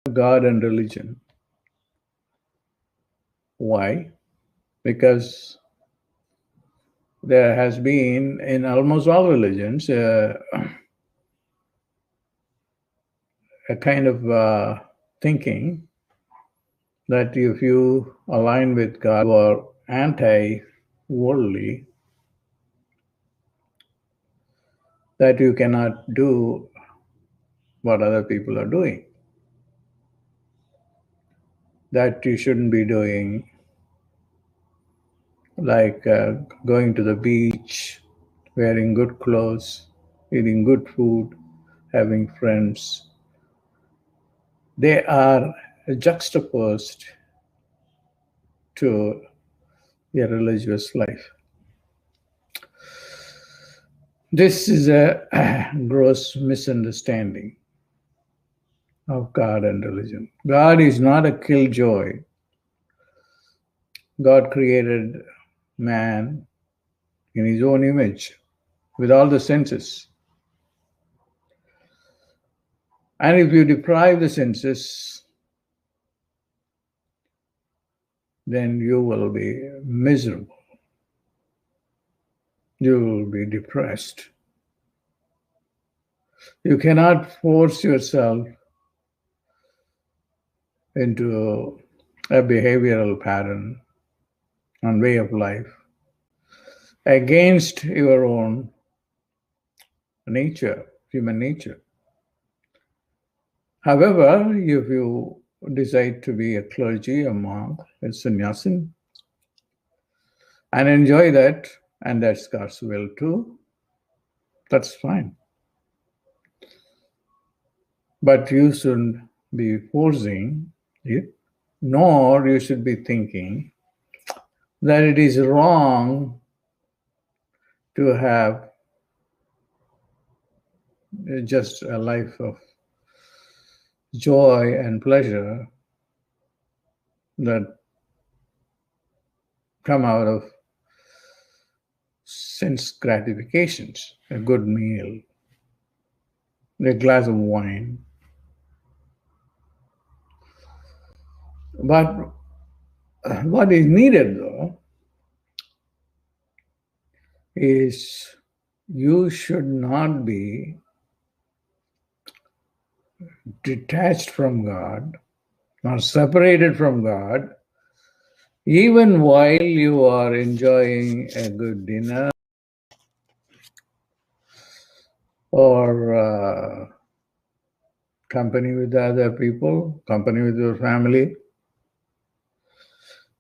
God and religion. Why? Because there has been in almost all religions a kind of thinking that if you align with God or anti-worldly, that you cannot do what other people are doing, that you shouldn't be doing like going to the beach, wearing good clothes, eating good food, having friends. They are juxtaposed to a religious life. This is a gross misunderstanding of God and religion. God is not a killjoy. God created man in his own image with all the senses. And if you deprive the senses, then you will be miserable. You will be depressed. You cannot force yourself into a behavioral pattern and way of life against your own nature, human nature. However, if you decide to be a clergy, a monk, a sannyasin, and enjoy that, and that's God's will too, that's fine. But you shouldn't be forcing it, nor you should be thinking that it is wrong to have just a life of joy and pleasure that come out of sense gratifications, a good meal, a glass of wine. But what is needed, though, is you should not be detached from God or separated from God, even while you are enjoying a good dinner or company with other people, company with your family.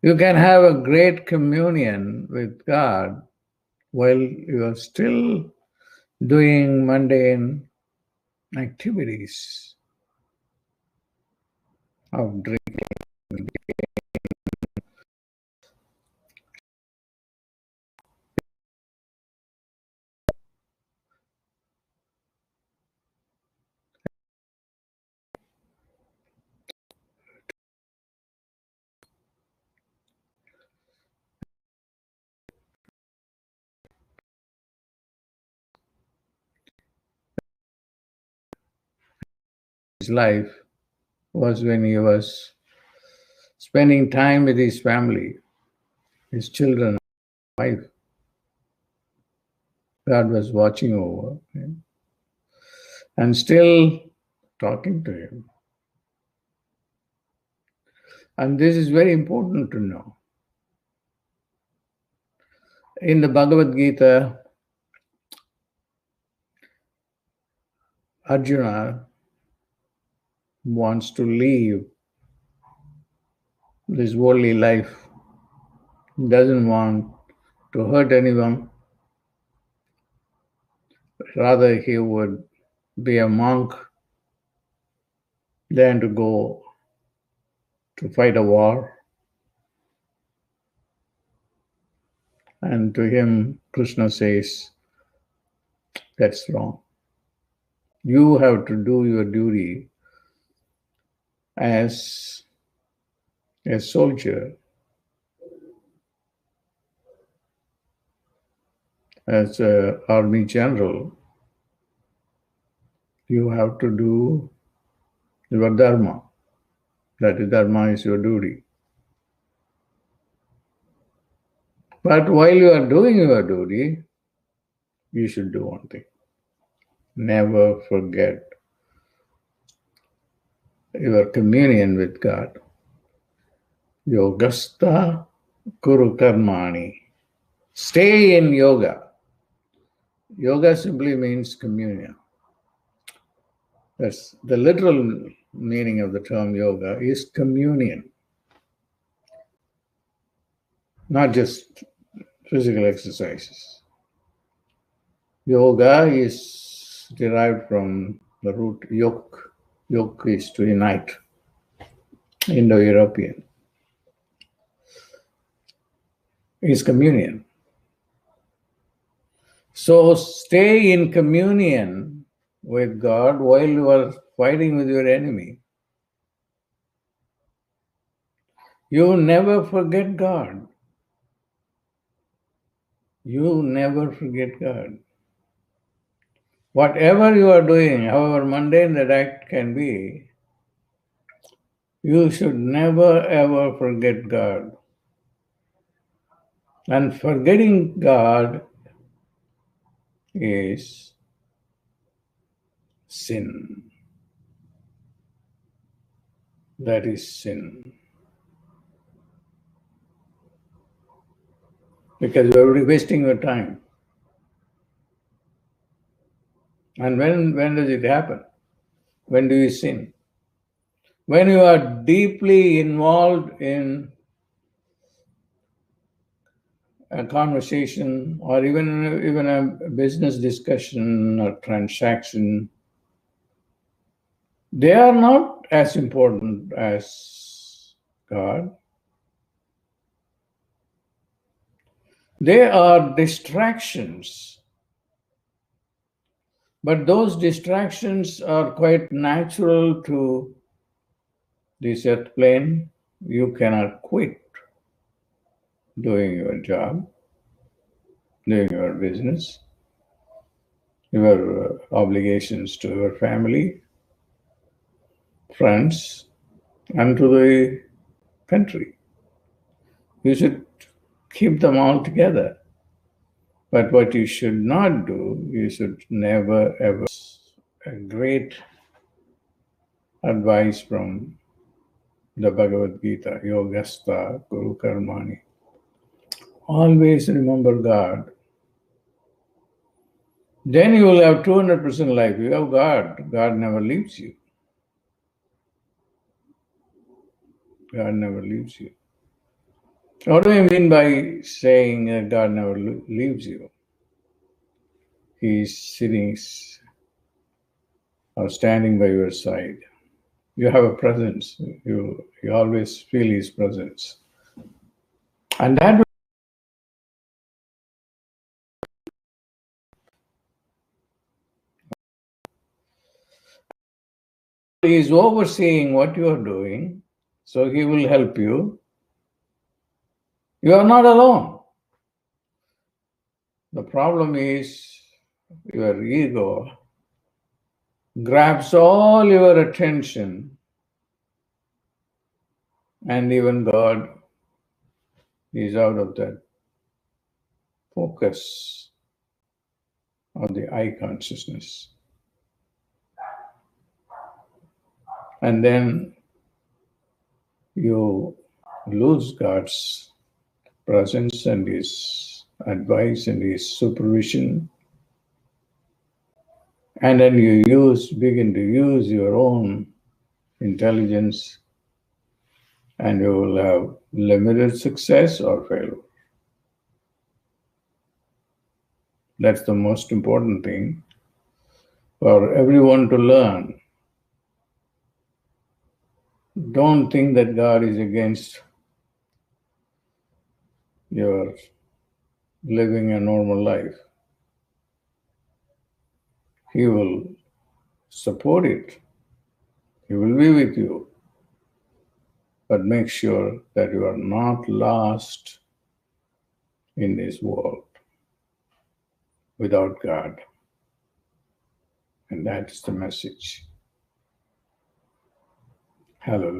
You can have a great communion with God while you are still doing mundane activities of drinking his life was when he was spending time with his family, his children, wife. God was watching over him and still talking to him. And this is very important to know. In the Bhagavad Gita, Arjuna wants to leave this worldly life. He doesn't want to hurt anyone. Rather, he would be a monk than to go to fight a war. And to him, Krishna says, that's wrong. You have to do your duty as a soldier, as an army general. You have to do your dharma. That is dharma, is your duty. But while you are doing your duty, you should do one thing. Never forget your communion with God. Yogastha kuru karmani. Stay in yoga. Yoga simply means communion. That's the literal meaning of the term yoga is communion, not just physical exercises. Yoga is derived from the root yok. Yok is to unite, Indo-European. Is communion. So stay in communion with God while you are fighting with your enemy. You never forget God. You never forget God. Whatever you are doing, however mundane that act can be, you should never ever forget God. And forgetting God is sin. That is sin. Because you are wasting your time. And when does it happen? When do you sin? When you are deeply involved in a conversation or even a business discussion or transaction, they are not as important as God. They are distractions. But those distractions are quite natural to this earth plane. You cannot quit doing your job, doing your business, your obligations to your family, friends, and to the country. You should keep them all together. But what you should not do, you should never ever. A great advice from the Bhagavad Gita, Yogastha Guru Karmani. Always remember God. Then you will have 200% life. You have God. God never leaves you. God never leaves you. What do I mean by saying that God never leaves you? He's sitting or standing by your side. You have a presence. You always feel His presence. And that He is overseeing what you are doing, so He will help you. You are not alone. The problem is your ego grabs all your attention, and even God is out of that focus of the I consciousness. And then you lose God's presence and His advice and His supervision. And then you begin to use your own intelligence, and you will have limited success or failure. That's the most important thing for everyone to learn. Don't think that God is against your living a normal life. He will support it. He will be with you. But make sure that you are not lost in this world without God. And that is the message. Hallelujah.